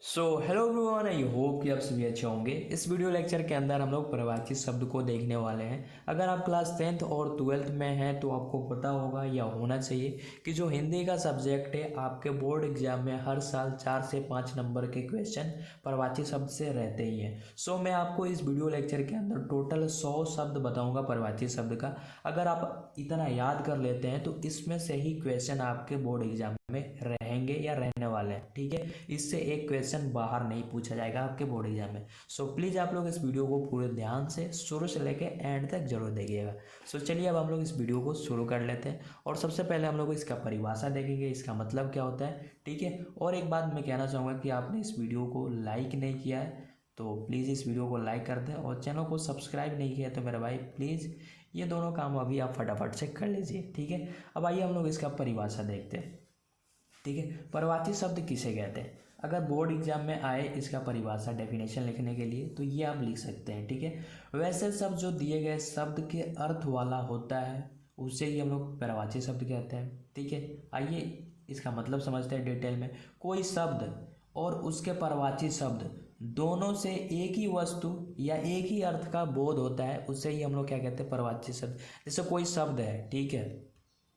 Hello everyone, I hope कि आप सभी अच्छे होंगे। इस वीडियो लेक्चर के अंदर हम लोग परिभाषित शब्द को देखने वाले हैं। अगर आप क्लास 10th और 12th में हैं तो आपको पता होगा या होना चाहिए कि जो हिंदी का सब्जेक्ट है आपके बोर्ड एग्जाम में हर साल 4 से 5 नंबर के क्वेश्चन परिभाषित शब्द से रहते ही हैं। मैं आपको इस वीडियो लेक्चर के अंदर टोटल 100 शब्द बताऊँगा परिभाषित शब्द का। अगर आप इतना याद कर लेते हैं तो इसमें से ही क्वेश्चन आपके बोर्ड एग्जाम में रहेंगे या रहने वाले हैं। ठीक है, इससे एक क्वेश्चन बाहर नहीं पूछा जाएगा आपके बोर्ड एग्जाम में। प्लीज़ आप लोग इस वीडियो को पूरे ध्यान से शुरू से लेके एंड तक जरूर देखिएगा। चलिए अब हम लोग इस वीडियो को शुरू कर लेते हैं और सबसे पहले हम लोग इसका परिभाषा देखेंगे, इसका मतलब क्या होता है। ठीक है, और एक बात मैं कहना चाहूँगा कि आपने इस वीडियो को लाइक नहीं किया है तो प्लीज़ इस वीडियो को लाइक कर दें, और चैनल को सब्सक्राइब नहीं किया तो मेरे भाई प्लीज़ ये दोनों काम अभी आप फटाफट से कर लीजिए। ठीक है, अब आइए हम लोग इसका परिभाषा देखते हैं। ठीक है, परिभाषित शब्द किसे कहते हैं। अगर बोर्ड एग्जाम में आए इसका परिभाषा डेफिनेशन लिखने के लिए तो ये आप लिख सकते हैं। ठीक है, वैसे शब्द जो दिए गए शब्द के अर्थ वाला होता है उसे ही हम लोग परिभाषित शब्द कहते हैं। ठीक है, आइए इसका मतलब समझते हैं डिटेल में। कोई शब्द और उसके परिभाषित शब्द दोनों से एक ही वस्तु या एक ही अर्थ का बोध होता है, उसे ही हम लोग क्या कहते हैं, परिभाषित शब्द। जैसे कोई शब्द है, ठीक है,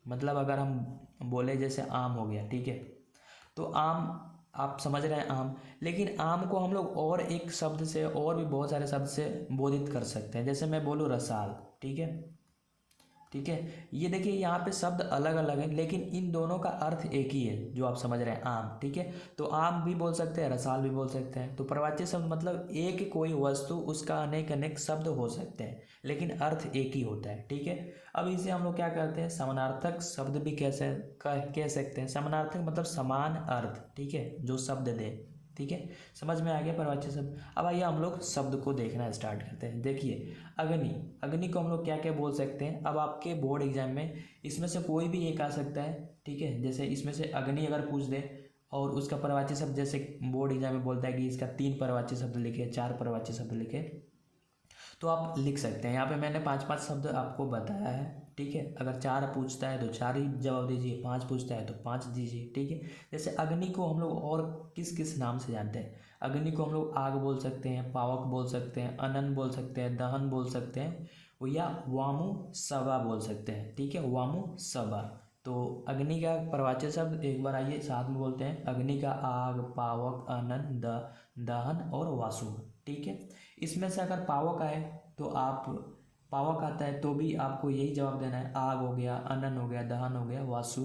मतलब अगर हम बोले जैसे आम हो गया, ठीक है, तो आम आप समझ रहे हैं आम, लेकिन आम को हम लोग और एक शब्द से और भी बहुत सारे शब्द से बोधित कर सकते हैं। जैसे मैं बोलूँ रसाल, ठीक है, ठीक है, ये देखिए यहाँ पे शब्द अलग अलग है लेकिन इन दोनों का अर्थ एक ही है, जो आप समझ रहे हैं आम। ठीक है, तो आम भी बोल सकते हैं, रसाल भी बोल सकते हैं। तो परिभाषित शब्द मतलब एक कोई वस्तु, उसका अनेक अनेक शब्द हो सकते हैं लेकिन अर्थ एक ही होता है। ठीक है, अब इसे हम लोग क्या करते हैं, समानार्थक शब्द भी कह सकते हैं। समानार्थक मतलब समान अर्थ, ठीक है, जो शब्द दे। ठीक है, समझ में आ गया परिभाषित शब्द। अब आइए हम लोग शब्द को देखना स्टार्ट करते हैं। देखिए अग्नि, अग्नि को हम लोग क्या क्या बोल सकते हैं। अब आपके बोर्ड एग्जाम में इसमें से कोई भी एक आ सकता है। ठीक है, जैसे इसमें से अग्नि अगर पूछ दे और उसका परिभाषित शब्द, जैसे बोर्ड एग्जाम में बोलता है कि इसका 3 परिभाषित शब्द लिखे, 4 परिभाषित शब्द लिखे, तो आप लिख सकते हैं। यहाँ पे मैंने 5-5 शब्द आपको बताया है। ठीक है, अगर 4 पूछता है तो 4 ही जवाब दीजिए, 5 पूछता है तो 5 दीजिए। ठीक है, जैसे अग्नि को हम लोग और किस किस नाम से जानते हैं। अग्नि को हम लोग आग बोल सकते हैं, पावक बोल सकते हैं, अनन बोल सकते हैं, दहन बोल सकते हैं, या वामु सवा बोल सकते हैं। ठीक है, वामु सवा। तो अग्नि का परिभाषित शब्द एक बार आइए साथ में बोलते हैं। अग्नि का आग, पावक, अनन, दहन और वासु। ठीक है, इसमें से अगर पावक आए तो आप, पावक आता है तो भी आपको यही जवाब देना है, आग हो गया, अनन हो गया, दहन हो गया, वासु,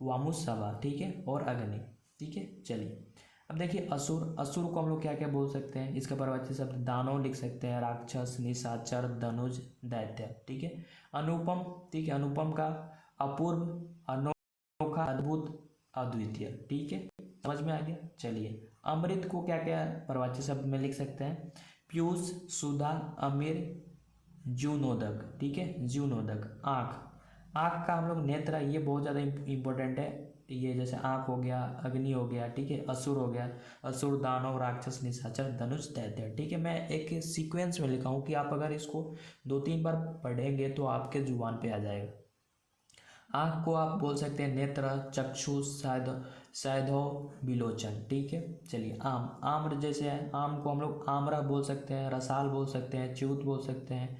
वामुसवा। ठीक है, और अग्नि। ठीक है, चलिए अब देखिए असुर, असुर को हम लोग क्या क्या बोल सकते हैं। इसका परिभाषित शब्द दानव लिख सकते हैं, राक्षस, निशाचर, धनुज, दैत्य। ठीक है, अनुपम, ठीक है, अनुपम का अपूर्व, अनोखा, अद्भुत, अद्वितीय। ठीक है, समझ में आ गया। चलिए अमृत को क्या क्या परिभाषित शब्द में लिख सकते हैं। पीयूष, सुधा, अमीर, जूनोदक। ठीक है, जूनोदक। आँख, आँख का हम लोग नेत्र, ये बहुत ज़्यादा इंपॉर्टेंट है। ये जैसे आँख हो गया, अग्नि हो गया, ठीक है, असुर हो गया, असुर, दानव, राक्षस, निशाचर, धनुष, दैत्य। ठीक है, मैं एक सीक्वेंस में लिखा हूँ कि आप अगर इसको 2-3 बार पढ़ेंगे तो आपके जुबान पे आ जाएगा। आँख को आप बोल सकते हैं नेत्र, चक्षु, सैधो, विलोचन। ठीक है, चलिए आम, आम्र जैसे है, आम को हम लोग आम्र बोल सकते हैं, रसाल बोल सकते हैं, च्यूत बोल सकते हैं,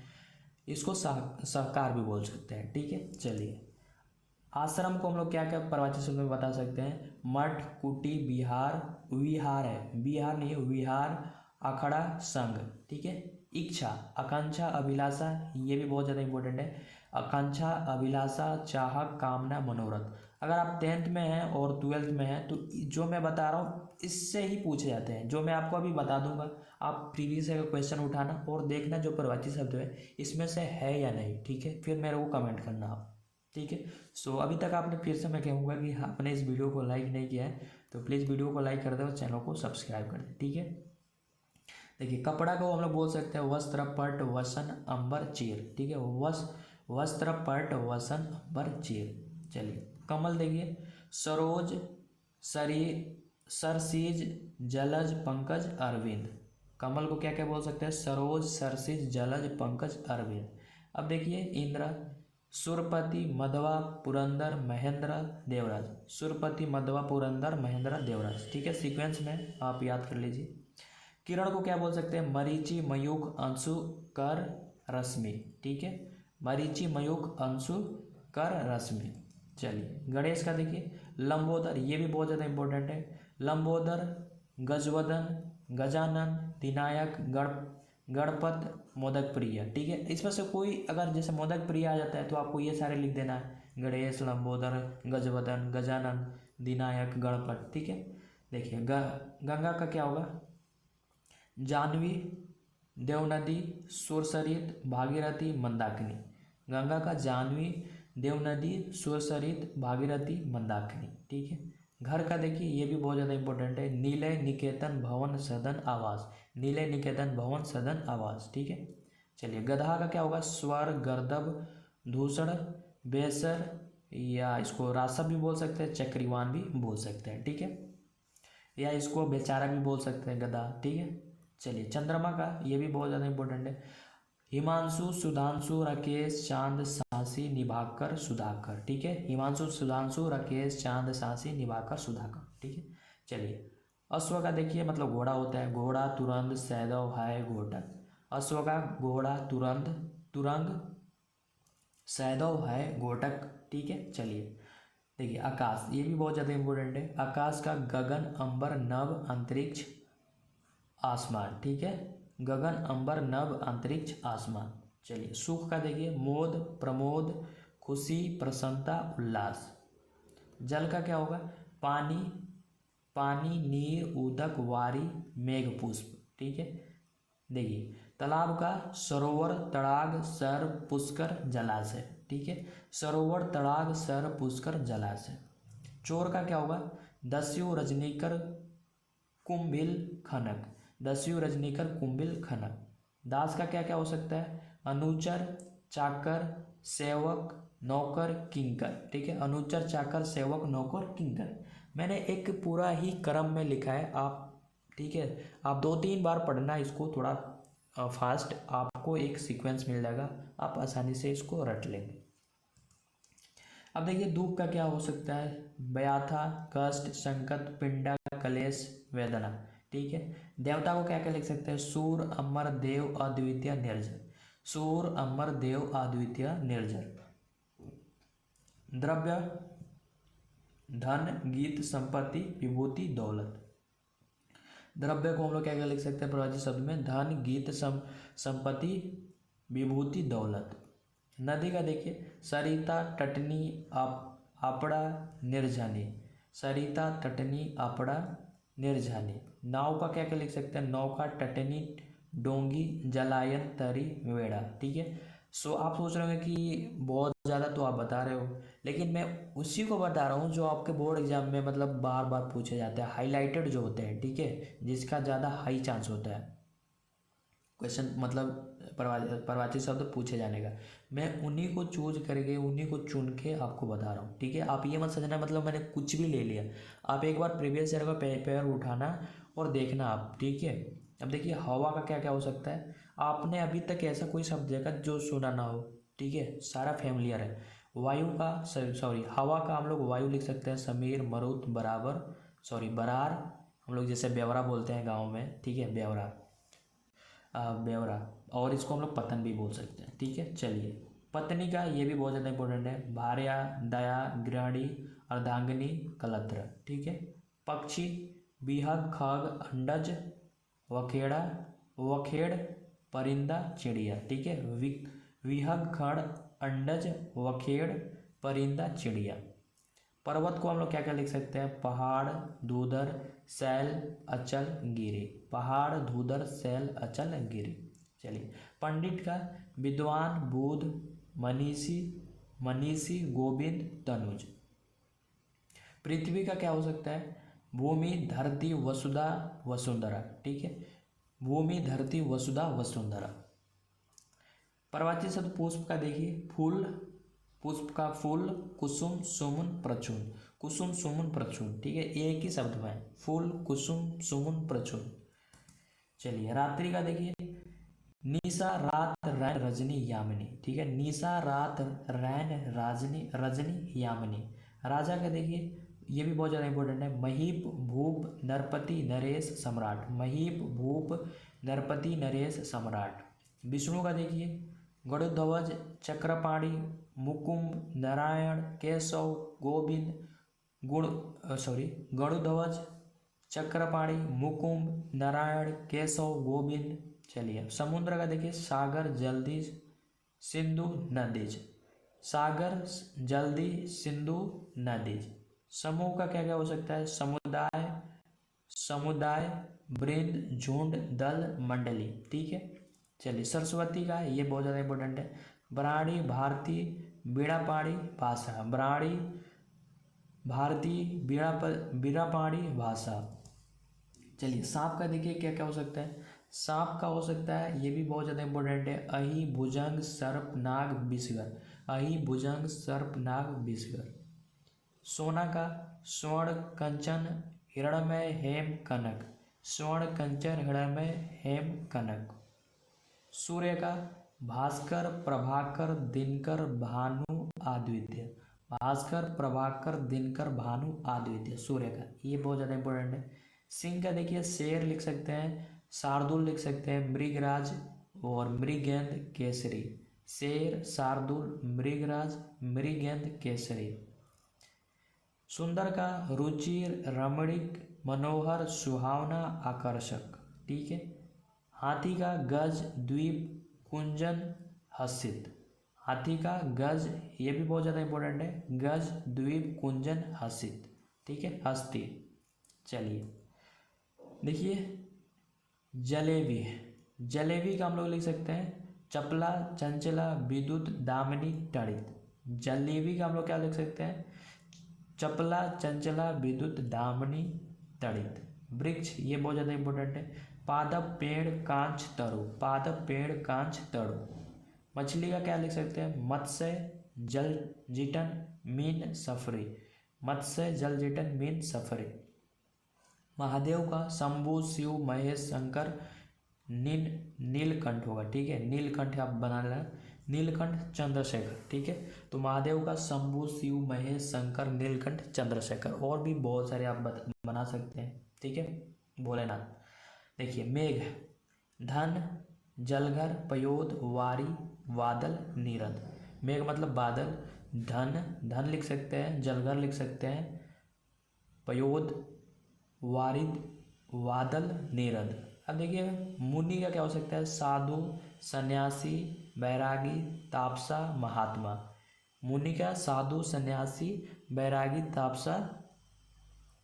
इसको सहकार भी बोल सकते हैं। ठीक है, चलिए आश्रम को हम लोग क्या क्या परिभाषित शब्द में बता सकते हैं। मठ, कुटी, विहार, विहार है, विहार नहीं है, विहार, अखड़ा, संघ। ठीक है, इच्छा, आकांक्षा, अभिलाषा, ये भी बहुत ज़्यादा इंपॉर्टेंट है। आकांक्षा, अभिलाषा, चाह, कामना, मनोरथ। अगर आप 10th में हैं और 12th में हैं तो जो मैं बता रहा हूँ इससे ही पूछे जाते हैं। जो मैं आपको अभी बता दूंगा आप प्रीवियस का क्वेश्चन उठाना और देखना जो परिभाषित शब्द है इसमें से है या नहीं। ठीक है, फिर मेरे को कमेंट करना आप। ठीक है, अभी तक आपने, फिर से मैं कहूँगा कि आपने इस वीडियो को लाइक नहीं किया है तो प्लीज़ वीडियो को लाइक कर दें और चैनल को सब्सक्राइब कर दें। ठीक है, देखिए कपड़ा को हम लोग बोल सकते हैं वस्त्र, पट, वसन, अंबर, चीर। ठीक है, वस्त्र, पट, वसन, अंबर, चीर। चलिए कमल देखिए, सरोज, सरी, सरसीज, जलज, पंकज, अरविंद। कमल को क्या क्या बोल सकते हैं, सरोज, सरसीज, जलज, पंकज, अरविंद। अब देखिए इंद्र, सुरपति, मध्वा, पुरंदर, महेंद्र, देवराज। सुरपति, मध्वा, पुरंदर, महेंद्र, देवराज। ठीक है, सीक्वेंस में आप याद कर लीजिए। किरण को क्या बोल सकते हैं? मरीचि, मयूख, अंशु, कर, रश्मि। ठीक है, मरीचि, मयूख, अंशु, कर, रश्मि। चलिए गणेश का देखिए, लंबोदर, ये भी बहुत ज़्यादा इंपॉर्टेंट है। लंबोदर, गजवदन, गजानन, विनायक, गणपत, मोदक प्रिय। ठीक है, इसमें से कोई अगर जैसे मोदक प्रिय आ जाता है तो आपको ये सारे लिख देना है, गणेश, लंबोदर, गजवदन, गजानन, विनायक, गणपत। ठीक है, देखिए गंगा का क्या होगा? जाह्नवी, देवनदी, सुरसरित, भागीरथी, मंदाकिनी। गंगा का जाह्नवी, देवनदी, सुरसरित, भागीरथी, मंदाकिनी। ठीक है, घर का देखिए, ये भी बहुत ज़्यादा इंपॉर्टेंट है। निलय, निकेतन, भवन, सदन, आवास। निलय, निकेतन, भवन, सदन, आवास। ठीक है, चलिए गधा का क्या होगा? स्वर, गर्दभ, धूसर, बेसर, या इसको रासव भी बोल सकते हैं, चक्रीवान भी बोल सकते हैं। ठीक है, या इसको बेचारा भी बोल सकते हैं, गधा। ठीक है, चलिए चंद्रमा का, ये भी बहुत ज़्यादा इंपॉर्टेंट है। हिमांशु, सुधांशु, राकेश, चांद, सांसी, निभाकर, सुधाकर। ठीक है, हिमांशु, सुधांशु, राकेश, चांद, सांसी, निभाकर, सुधाकर। ठीक है, चलिए अश्व का देखिए, मतलब घोड़ा होता है। घोड़ा, तुरंग, सैदव, हाय, घोटक। अश्व का घोड़ा, तुरंग, सैदव, है, घोटक। ठीक है, चलिए देखिए आकाश, ये भी बहुत ज़्यादा इंपॉर्टेंट है। आकाश का गगन, अंबर, नभ, अंतरिक्ष, आसमान। ठीक है, गगन, अंबर, नभ, अंतरिक्ष, आसमान। चलिए सुख का देखिए, मोद, प्रमोद, खुशी, प्रसन्नता, उल्लास। जल का क्या होगा? पानी, नीर, उदक, वारी, मेघ पुष्प। ठीक है, देखिए तालाब का सरोवर, तड़ाग, सर, पुष्कर, जलाशय। ठीक है, सरोवर, तड़ाग, सर, पुष्कर, जलाशय। चोर का क्या होगा? दस्यु, रजनीकर, कुंभिल, खनक। दस्यु, रजनीकर, कुंभिल, खनक। दास का क्या क्या हो सकता है? अनुचर, चाकर, सेवक, नौकर, किंकर। ठीक है, अनुचर, चाकर, सेवक, नौकर, किंकर। मैंने एक पूरा ही क्रम में लिखा है, आप ठीक है, आप 2-3 बार पढ़ना इसको थोड़ा फास्ट, आपको एक सीक्वेंस मिल जाएगा, आप आसानी से इसको रट लेंगे। अब देखिए दुख का क्या हो सकता है? व्याथा, कष्ट, संकट, पीड़ा, कलेश, वेदना। ठीक है, देवता को क्या क्या लिख सकते हैं? सूर, अमर, देव, अद्वितीय, निर्जर। सूर, अमर, देव, अद्वितीय, निर्जर। द्रव्य, धन, गीत, संपत्ति, विभूति, दौलत। द्रव्य को हम लोग क्या क्या लिख सकते हैं प्रवाची शब्द में? धन, गीत, संपत्ति, विभूति, दौलत। नदी का देखिए, सरिता, तटनी, आपड़ा, निर्झनी। सरिता, तटनी, आपड़ा, निर्झनी। नाव का क्या क्या लिख सकते हैं? नौका, तटनी, डोंगी, जलायन, तरी, वेड़ा। ठीक है, सो आप सोच रहे होंगे कि बहुत ज़्यादा तो आप बता रहे हो, लेकिन मैं उसी को बता रहा हूँ जो आपके बोर्ड एग्जाम में मतलब बार बार पूछे जाते हैं, हाईलाइटेड जो होते हैं। ठीक है, जिसका ज़्यादा हाई चांस होता है क्वेश्चन, मतलब प्रवाची शब्द पूछे जाने का, मैं उन्हीं को चूज करके, उन्हीं को चुन के आपको बता रहा हूँ। ठीक है, आप ये मत समझना मतलब मैंने कुछ भी ले लिया। आप एक बार प्रीवियस ईयर का पेपर उठाना और देखना आप। ठीक है, अब देखिए हवा का क्या क्या हो सकता है? आपने अभी तक ऐसा कोई शब्द देखा जो सुना ना हो? ठीक है, सारा फैमिलियर है। वायु का, सॉरी हवा का हम लोग वायु लिख सकते हैं, समीर, मरुत, बराबर, सॉरी बरार, हम लोग जैसे ब्यवरा बोलते हैं गाँव में। ठीक है, ब्यवरा, ब्यवरा, और इसको हम लोग पतन भी बोल सकते हैं। ठीक है, चलिए पत्नी का, ये भी बहुत ज़्यादा इंपॉर्टेंट है। भार्या, दया, गृहिणी, अर्धांगिनी, कलत्र। ठीक है, पक्षी, बिहग, खग, अंडज, वखेड़ा, वखेड़, परिंदा, चिड़िया। ठीक है, विहग, खड़, अंडज, वखेड़, परिंदा, चिड़िया। पर्वत को हम लोग क्या क्या लिख सकते हैं? पहाड़, धूधर, शैल, अचल, गिरि। पहाड़, धूधर, शैल, अचल, गिरि। चलिए पंडित का, विद्वान, बुध, मनीषी, गोविंद, तनुज। पृथ्वी का क्या हो सकता है? भूमि, धरती, वसुधा, वसुंधरा। ठीक है, भूमि, धरती, वसुधा, वसुंधरा। प्रवाची शब्द पुष्प का देखिए, फूल, पुष्प का फूल, कुसुम, सुमन, प्रचून। कुसुम, सुमन, प्रचून। ठीक है, एक ही शब्द में फूल, कुसुम, सुमन, प्रचून। चलिए रात्रि का देखिए, निशा रात रैन रजनी यामिनी, ठीक है, निशा रात रैन रजनी रजनी यामिनी। राजा का देखिए, ये भी बहुत ज़्यादा इंपॉर्टेंट है, महीप भूप नरपति नरेश सम्राट, महीप भूप नरपति नरेश सम्राट। विष्णु का देखिए, गरुध्वज चक्रपाणी मुकुंब नारायण केशव गोविंद गरुध्वज चक्रपाणी मुकुंब नारायण केशव गोविंद। चलिए समुद्र का देखिए, सागर जल्दी सिंधु नदीज, सागर जल्दी सिंधु नदीज। समूह का क्या क्या हो सकता है, समुदाय समुदाय वृंद झुंड दल मंडली, ठीक है। चलिए सरस्वती का, ये बहुत ज़्यादा इंपॉर्टेंट है, ब्राह्मणी भारती बीड़ापाड़ी भाषा, ब्राह्मणी भारती बीड़ापाड़ी भाषा। चलिए सांप का देखिए क्या क्या हो सकता है, सांप का हो सकता है, ये भी बहुत ज़्यादा इंपॉर्टेंट है, अहि भुजंग सर्प नाग विषगर, अहि भुजंग सर्प नाग विषगर। सोना का स्वर्ण कंचन हिरण्मय हेम कनक, स्वर्ण कंचन हिरण्मय हेम कनक। सूर्य का भास्कर प्रभाकर दिनकर भानु अद्वितीय, भास्कर प्रभाकर दिनकर भानु अद्वितीय सूर्य का, ये बहुत ज़्यादा इंपॉर्टेंट है। सिंह का देखिए, शेर लिख सकते हैं, शार्दुल लिख सकते हैं, मृगराज और मृगेंद्र केसरी, शेर शार्दुल मृगराज मृगेंद्र केसरी। सुंदर का रुचिर रमणीक मनोहर सुहावना आकर्षक, ठीक है। हाथी का गज द्वीप कुंजन हसित, हाथी का गज, ये भी बहुत ज़्यादा इंपॉर्टेंट है, गज द्वीप कुंजन हसित, ठीक है, हस्ती। चलिए देखिए जलेबी, जलेबी का हम लोग लिख सकते हैं, चपला चंचला विद्युत दामिनी तड़ित, जलेबी का हम लोग क्या लिख सकते हैं, चपला चंचला विद्युत दामिनी तड़ित। वृक्ष, ये बहुत ज़्यादा इंपॉर्टेंट है, पादप पेड़ कांच तरु, पादप पेड़ कांच तरु। मछली का क्या लिख सकते हैं, मत्स्य जल जीटन मीन सफरी, मत्स्य जल जीटन मीन सफरी। महादेव का शंभु शिव महेश शंकर नीलकंठ होगा, ठीक है, नीलकंठ आप बना लेना, नीलकंठ चंद्रशेखर, ठीक है। तो महादेव का शंभु शिव महेश शंकर नीलकंठ चंद्रशेखर, और भी बहुत सारे आप बना सकते हैं, ठीक है, भोलेनाथ। देखिए मेघ, धन जलघर पयोद वारी वादल नीरद, मेघ मतलब बादल, धन धन लिख सकते हैं, जलघर लिख सकते हैं, पयोद वारिद वादल नीरद। अब देखिए मुनि का क्या हो सकता है, साधु सन्यासी बैरागी तापसा महात्मा, मुनि का साधु सन्यासी बैरागी तापसा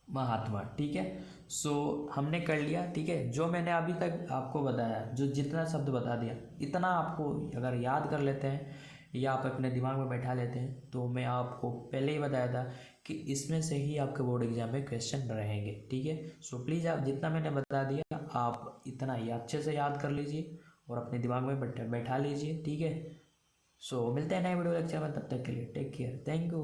महात्मा, ठीक है। सो हमने कर लिया, ठीक है, जो मैंने अभी तक आपको बताया, जो जितना शब्द बता दिया, इतना आपको अगर याद कर लेते हैं या आप अपने दिमाग में बैठा लेते हैं, तो मैं आपको पहले ही बताया था कि इसमें से ही आपके बोर्ड एग्जाम में क्वेश्चन रहेंगे, ठीक है। सो प्लीज़ आप जितना मैंने बता दिया आप इतना ही अच्छे से याद कर लीजिए और अपने दिमाग में बैठा लीजिए, ठीक है। सो मिलते हैं नए वीडियो लेक्चर में, तब तक के लिए टेक केयर, थैंक यू।